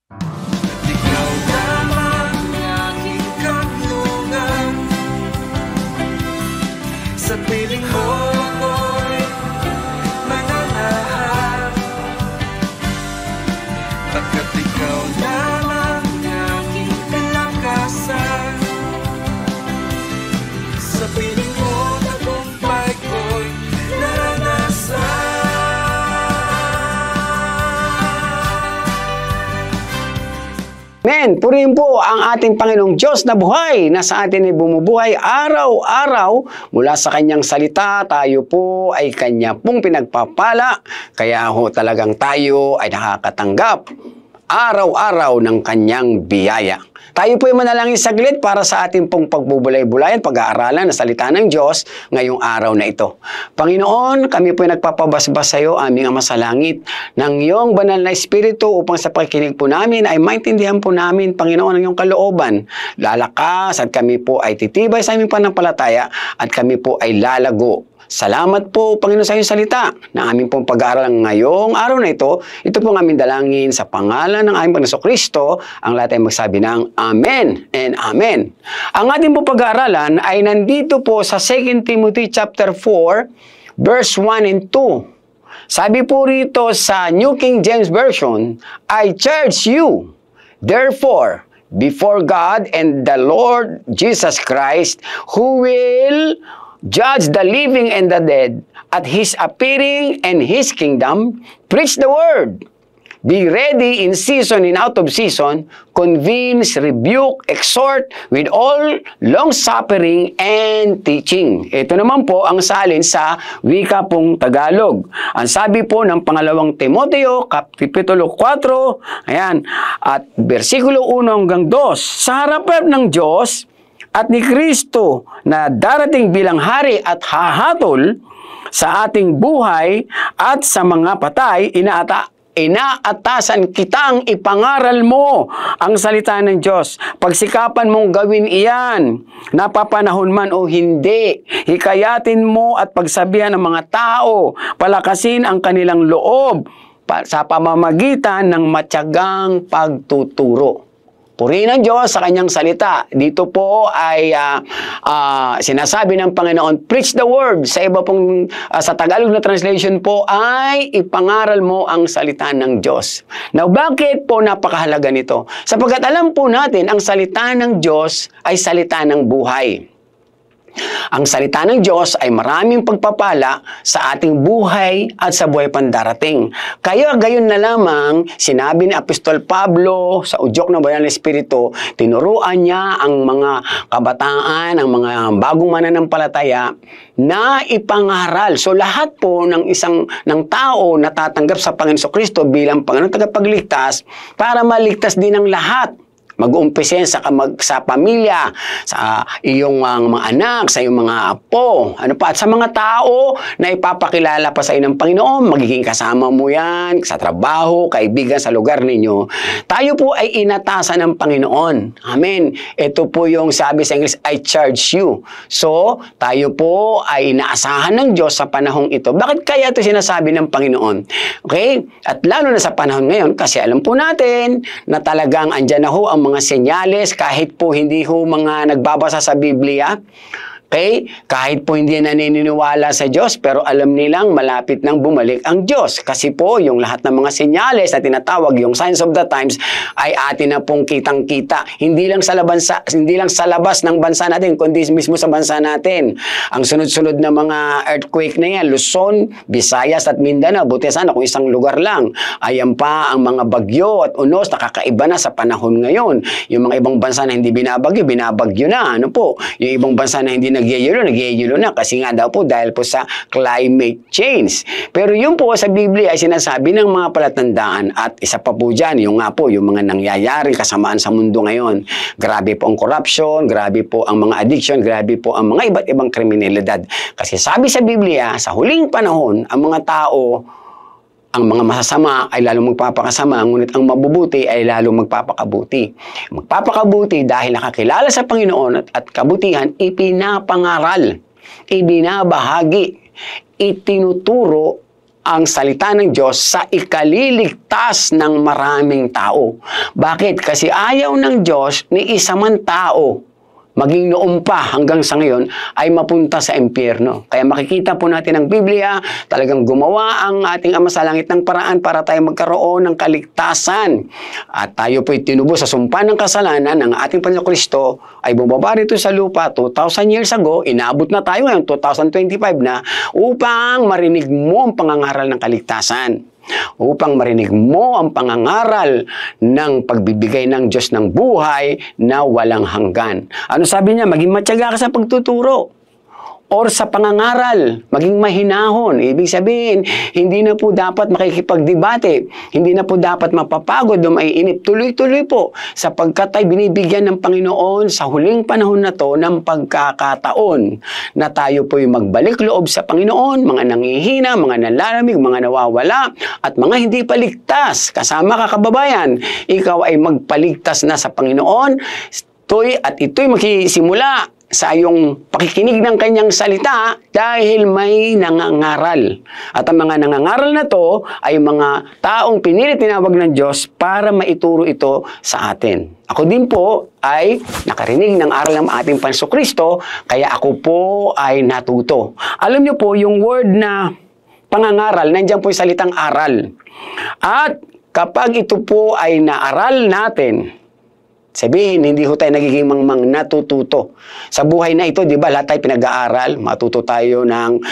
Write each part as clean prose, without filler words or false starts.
Ikaw lamang aking kanlungan, sa piling mo ako'y mananahan, pagkat ikaw lamang aking kalakasan. Sa piling mo tagumpay ko'y naranasan. Amen. Purihin po ang ating Panginoong Diyos na buhay na sa atin ay bumubuhay araw-araw mula sa Kanyang salita. Tayo po ay Kanya pong pinagpapala. Kaya ho talagang tayo ay nakakatanggap araw-araw ng Kanyang biyaya. Tayo po ay manalangin saglit para sa ating pong pagbubulay-bulayan, pag-aaralan ng salita ng Diyos ngayong araw na ito. Panginoon, kami po ay nagpapabasbas sa iyo, aming Ama sa langit, ng iyong banal na Espiritu upang sa pakikinig po namin ay maintindihan po namin, Panginoon, ang iyong kalooban. Lalakas at kami po ay titibay sa aming pananampalataya at kami po ay lalago. Salamat po, Panginoon, sa iyong salita na aming pong pag-aaralan ngayong araw na ito. Ito pong aming dalangin sa pangalan ng aming Panginoon Kristo. Ang lahat ay magsabi ng Amen and Amen. Ang ating pong pag-aaralan ay nandito po sa 2 Timothy chapter 4, verse 1 and 2. Sabi po rito sa New King James Version, I charge you, therefore, before God and the Lord Jesus Christ, who will judge the living and the dead at His appearing and His kingdom. Preach the word. Be ready in season and out of season. Convince, rebuke, exhort with all long-suffering and teaching. Ito naman po ang salin sa wika pong Tagalog. Ang sabi po ng pangalawang Timoteo, Kapitulo 4, ayan, at versikulo 1 hanggang 2. Sa harapan ng Diyos at ni Kristo na darating bilang hari at hahatol sa ating buhay at sa mga patay, inaatasan kitang ipangaral mo ang salita ng Diyos. Pagsikapan mong gawin iyan, napapanahon man o hindi. Hikayatin mo at pagsabihan ng mga tao, palakasin ang kanilang loob sa pamamagitan ng matyagang pagtuturo. Purihin ang Diyos sa Kanyang salita. Dito po ay sinasabi ng Panginoon, preach the word. Sa iba pong, sa Tagalog na translation po, ay ipangaral mo ang salita ng Diyos. Now, bakit po napakahalaga nito? Sapagkat alam po natin, ang salita ng Diyos ay salita ng buhay. Ang salita ng Diyos ay maraming pagpapala sa ating buhay at sa buhay pandarating. Kaya gayon na lamang, sinabi ni Apostol Pablo sa udyok ng Banal na Espiritu, tinuruan niya ang mga kabataan, ang mga bagong mananampalataya na ipangaral. So lahat po ng tao na tatanggap sa Panginoon Kristo bilang Panginoon tagapagligtas para maligtas din ang lahat. Mag-umpisa sa pamilya, sa iyong mga anak, sa iyong mga apo, at sa mga tao na ipapakilala pa sa iyo ng Panginoon, magiging kasama mo yan, sa trabaho, kaibigan sa lugar ninyo. Tayo po ay inatasan ng Panginoon. Amen. Ito po yung sabi sa English, I charge you. So, tayo po ay inaasahan ng Diyos sa panahong ito. Bakit kaya ito sinasabi ng Panginoon? Okay? At lalo na sa panahon ngayon, kasi alam po natin na talagang andyan na ho ang mga senyales, kahit po hindi ho mga nagbabasa sa Biblia, okay? Kahit po hindi naniniwala sa Diyos, pero alam nilang malapit nang bumalik ang Diyos. Kasi po, yung lahat ng mga senyales na tinatawag, yung signs of the times, ay atin na pong kitang-kita. Hindi lang sa labas ng bansa natin, kundi mismo sa bansa natin. Ang sunod-sunod na mga earthquake na yan, Luzon, Visayas at Mindanao, buti sana kung isang lugar lang. Ayan pa ang mga bagyo at unos, nakakaiba na sa panahon ngayon. Yung mga ibang bansa na hindi binabagyo na. Ano po? Yung ibang bansa na hindi nagyayelo na kasi nga daw po dahil po sa climate change. Pero yun po sa Biblia ay sinasabi ng mga palatandaan at isa pa po dyan, yung nga po, yung mga nangyayaring kasamaan sa mundo ngayon. Grabe po ang corruption, grabe po ang mga addiction, grabe po ang mga iba't ibang kriminalidad. Kasi sabi sa Biblia, sa huling panahon, ang mga tao, ang mga masasama ay lalong magpapakasama, ngunit ang mabubuti ay lalong magpapakabuti. Magpapakabuti dahil nakakilala sa Panginoon at kabutihan, ipinapangaral, ibinabahagi, itinuturo ang salita ng Diyos sa ikaliligtas ng maraming tao. Bakit? Kasi ayaw ng Diyos ni isa man tao, maging noon pa hanggang sa ngayon, ay mapunta sa impyerno. Kaya makikita po natin ang Biblia, talagang gumawa ang ating Ama sa Langit ng paraan para tayo magkaroon ng kaligtasan. At tayo po'y tinubos sa sumpa ng kasalanan ng ating Panginoong Kristo, ay bumaba rito sa lupa 2,000 years ago, inaabot na tayo ngayon, 2025 na, upang marinig mo ang pangangaral ng kaligtasan. Upang marinig mo ang pangangaral ng pagbibigay ng Diyos ng buhay na walang hanggan. Ano sabi niya? Maging matyaga ka sa pagtuturo or sa pangangaral, maging mahinahon. Ibig sabihin, hindi na po dapat makikipagdebate, hindi na po dapat mapapagod o maiinip. Tuloy-tuloy po, sapagkat ay binibigyan ng Panginoon sa huling panahon na to ng pagkakataon na tayo po'y magbalik loob sa Panginoon, mga nangihina, mga nalalamig, mga nawawala, at mga hindi paligtas. Kasama ka, kababayan, ikaw ay magpaligtas na sa Panginoon, at ito'y magsisimula sa iyong pakikinig ng kanyang salita dahil may nangangaral. At ang mga nangangaral na to ay mga taong pinilit tinawag ng Diyos para maituro ito sa atin. Ako din po ay nakarinig ng aral ng ating Panginoong Kristo, kaya ako po ay natuto. Alam niyo po, yung word na pangangaral, nandiyan po yung salitang aral. At kapag ito po ay naaral natin, sabihin, hindi ho tayo nagiging mangmang natututo. Sa buhay na ito, di ba, lahat tayo pinag-aaral. Matuto tayo ng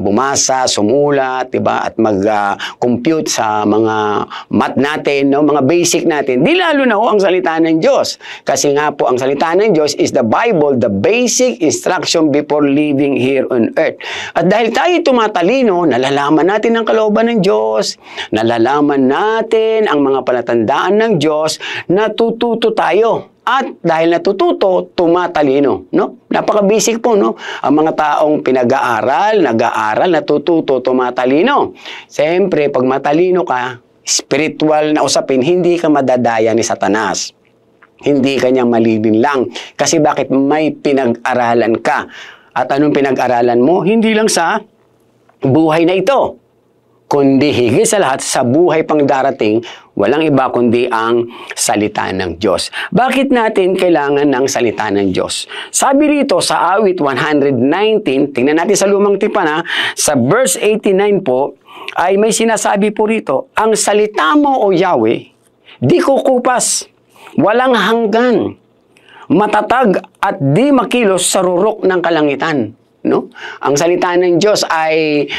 bumasa, sumulat, di ba, at mag-compute sa mga math natin, no? Mga basic natin. Di lalo na ho ang salita ng Diyos. Kasi nga po, ang salita ng Diyos is the Bible, the basic instruction before living here on earth. At dahil tayo tumatalino, nalalaman natin ang kalooban ng Diyos, nalalaman natin ang mga palatandaan ng Diyos, natututo tayo. At dahil natututo, tumatalino, no? Napaka-basic po, no? Ang mga taong pinag-aaral, nag-aaral, natututo, tumatalino. Siyempre, pag matalino ka, spiritual na usapin, hindi ka madadaya ni Satanas. Hindi kanyang malilinlang. Kasi bakit? May pinag-aralan ka. At anong pinag-aralan mo? Hindi lang sa buhay na ito, kundi higit sa lahat sa buhay pang darating, walang iba kundi ang salita ng Diyos. Bakit natin kailangan ng salita ng Diyos? Sabi rito sa awit 119, tingnan natin sa lumang tipan, sa verse 89 po, ay may sinasabi po rito, ang salita mo o Yahweh, di kukupas, walang hanggan, matatag at di makilos sa rurok ng kalangitan. No? Ang salita ng Diyos ay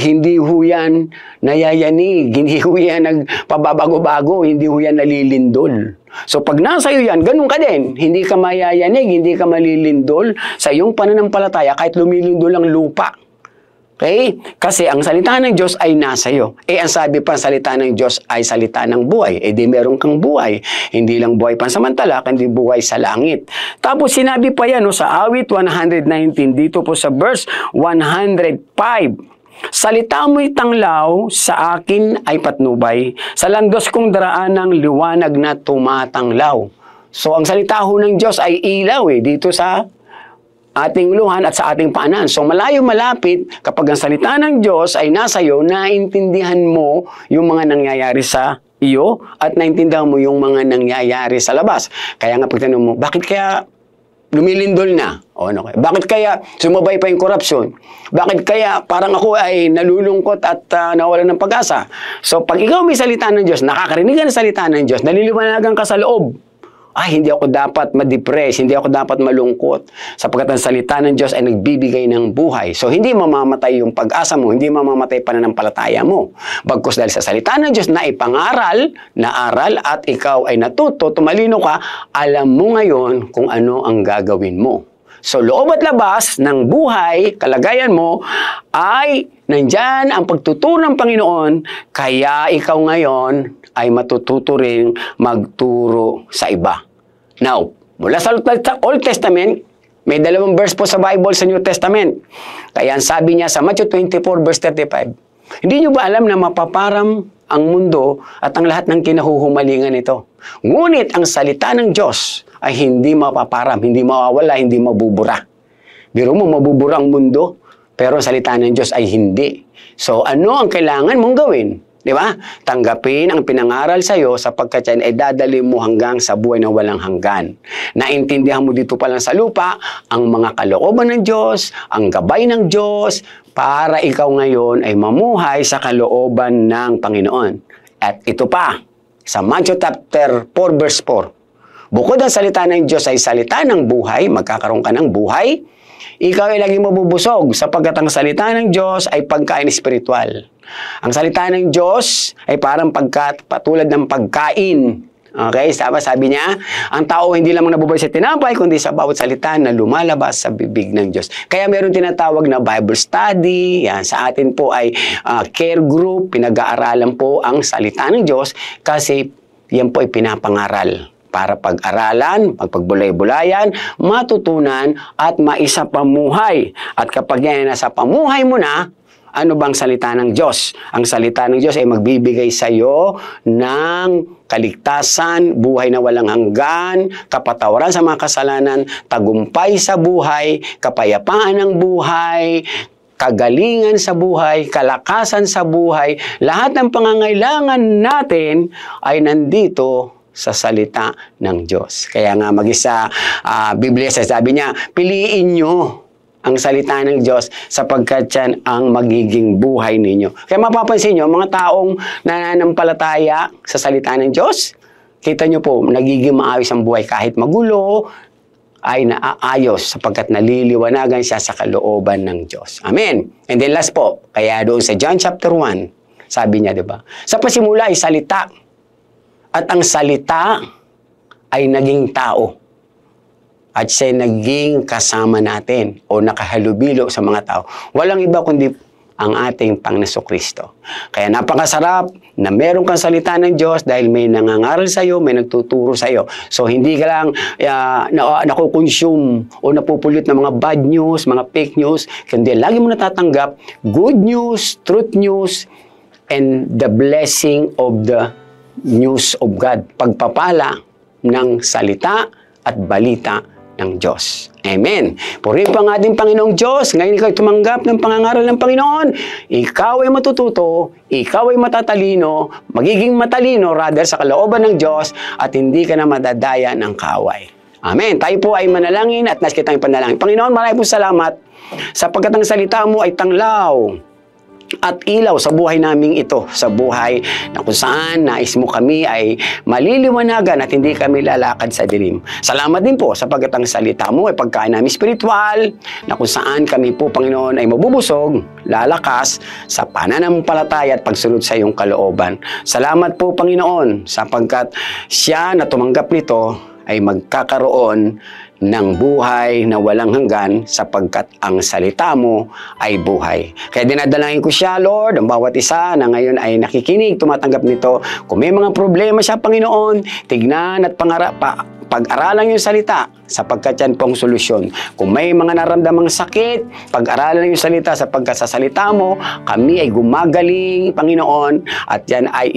hindi ho yan nayayanig, hindi ho yan nagpababago-bago, hindi ho yan nalilindol. So pag nasa iyo yan, ganun ka din. Hindi ka mayayanig, hindi ka malilindol sa iyong pananampalataya kahit lumilindol ang lupa. Okay? Kasi ang salita ng Diyos ay nasa iyo. Ang sabi pa, salita ng Diyos ay salita ng buhay. Di meron kang buhay. Hindi lang buhay pansamantala, kundi buhay sa langit. Tapos sinabi pa yan sa awit 119, dito po sa verse 105. Salita mo'y tanglaw, sa akin ay patnubay. Sa landos kong daraan ng liwanag na tumatanglaw. So ang salita ho ng Diyos ay ilaw dito sa ating luhan at sa ating paanan. So malayo malapit, kapag ang salita ng Diyos ay nasa iyo, naintindihan mo yung mga nangyayari sa iyo at naintindihan mo yung mga nangyayari sa labas. Kaya nga pagtanong mo, bakit kaya lumilindol na? O ano kaya? Bakit kaya sumabay pa yung korupsyon? Bakit kaya parang ako ay nalulungkot at nawalan ng pag-asa? So pag ikaw may salita ng Diyos, nakakarinig ka ng salita ng Diyos, naliliwanagan ka sa loob. Hindi ako dapat ma-depress, hindi ako dapat malungkot, sapagkat ang salita ng Diyos ay nagbibigay ng buhay. So, hindi mamamatay yung pag-asa mo, hindi mamamatay pananampalataya mo. Bagkus dahil sa salita ng Diyos na ipangaral, naaral, at ikaw ay natuto, tumalino ka, alam mo ngayon kung ano ang gagawin mo. So, loob at labas ng buhay, kalagayan mo, ay nandyan ang pagtuturo ng Panginoon, kaya ikaw ngayon ay matututo rin magturo sa iba. Now, mula sa Old Testament, may 2 verse po sa Bible sa New Testament. Kaya ang sabi niya sa Matthew 24 verse 35, hindi nyo ba alam na mapaparam ang mundo at ang lahat ng kinahuhumalingan nito? Ngunit ang salita ng Diyos ay hindi mapaparam, hindi mawawala, hindi mabubura. Biro mo, mabubura ang mundo, Pero ang salita ng Diyos ay hindi. So, ano ang kailangan mong gawin? Di ba? Tanggapin ang pinangaral sa iyo sapagkat yan ay dadali mo hanggang sa buhay na walang hanggan. Naintindihan mo dito pa lang sa lupa ang mga kalooban ng Diyos, ang gabay ng Diyos, para ikaw ngayon ay mamuhay sa kalooban ng Panginoon. At ito pa, sa Matthew chapter 4 verse 4, bukod ang salita ng Diyos ay salita ng buhay, magkakaroon ka ng buhay, ikaw ay laging mabubusog sapagkat ang salita ng Diyos ay pagkain espiritual. Ang salita ng Diyos ay parang patulad ng pagkain. Okay? Sabi niya, ang tao hindi lamang nabubuhay sa tinapay, kundi sa bawat salita na lumalabas sa bibig ng Diyos. Kaya meron tinatawag na Bible study. Yan, sa atin po ay care group. Pinag-aaralan po ang salita ng Diyos kasi yan po ay pinapangaral para pag-aralan, pagpagbulay-bulayan, matutunan at maisapamuhay. At kapag yan nasa pamuhay mo na, ano bang salita ng Diyos? Ang salita ng Diyos ay magbibigay sa iyo ng kaligtasan, buhay na walang hanggan, kapatawaran sa mga kasalanan, tagumpay sa buhay, kapayapaan ng buhay, kagalingan sa buhay, kalakasan sa buhay. Lahat ng pangangailangan natin ay nandito sa salita ng Diyos. Kaya nga mag-isa, Biblia sabi niya, piliin nyo ang salita ng Diyos sapagkat yan ang magiging buhay ninyo. Kaya mapapansin nyo, mga taong nananampalataya sa salita ng Diyos, kita nyo po, nagiging maayos ang buhay kahit magulo, ay naaayos sapagkat naliliwanagan siya sa kalooban ng Diyos. Amen. And then last po, kaya doon sa John chapter 1, sabi niya, di ba? Sa pasimula ay salita. At ang salita ay naging tao. At siya naging kasama natin o nakahalubilo sa mga tao. Walang iba kundi ang ating Panginoon-Kristo. Kaya napakasarap na meron kang salita ng Diyos dahil may nangangaral sa iyo, may nagtuturo sa iyo. So hindi ka lang nakukonsume o napupulot ng mga bad news, mga fake news, kundi lagi mo natatanggap good news, truth news, and the blessing of the news of God. Pagpapala ng salita at balita ng Diyos. Amen. Purihin pa ang ating Panginoong Diyos. Ngayon ikaw tumanggap ng pangangaral ng Panginoon. Ikaw ay matututo, ikaw ay matatalino, magiging matalino rather sa kalooban ng Diyos at hindi ka na madadaya ng kaaway. Amen. Tayo po ay manalangin at nais kitang ipanalangin. Panginoon, maraming po salamat sapagkat ang salita mo ay tanglaw at ilaw sa buhay naming ito, sa buhay na kung saan nais mo kami ay maliliwanagan at hindi kami lalakad sa dilim. Salamat din po sapagkat ang salita mo ay pagkain namin spiritual na kung saan kami po, Panginoon, ay mabubusog, lalakas sa pananampalataya at pagsunod sa iyong kalooban. Salamat po, Panginoon, sapagkat siya na tumanggap nito ay magkakaroon ng buhay na walang hanggan sapagkat ang salita mo ay buhay. Kaya dinadalangin ko siya, Lord, ang bawat isa na ngayon ay nakikinig, tumatanggap nito. Kung may mga problema siya, Panginoon, tignan at pag-aralan yung salita sapagkat yan pong solusyon. Kung may mga naramdamang sakit, pag-aralan yung salita sapagkat sa salita mo, kami ay gumagaling, Panginoon, at yan ay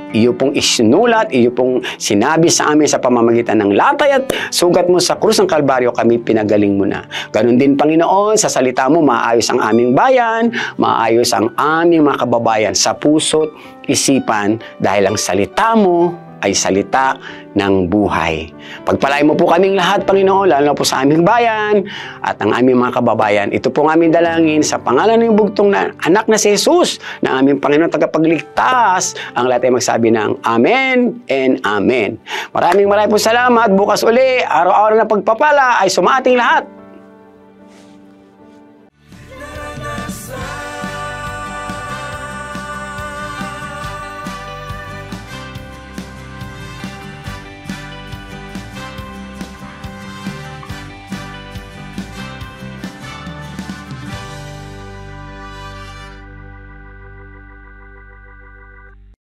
iyo pong isinulat, iyo pong sinabi sa amin sa pamamagitan ng latay at sugat mo sa krus ng Kalbaryo, kami pinagaling mo na. Ganon din, Panginoon, sa salita mo, maayos ang aming bayan, maayos ang aming mga kababayan sa puso't isipan dahil ang salita mo ay salita ng buhay. Pagpalain mo po kaming lahat, Panginoon, lalo na po sa aming bayan at ang aming mga kababayan. Ito po ang aming dalangin sa pangalan ng bugtong na anak na si Jesus, na aming Panginoon tagapagligtas. Ang lahat ay magsabi ng Amen and Amen. Maraming po salamat. Bukas uli, araw-araw na pagpapala ay sumating lahat.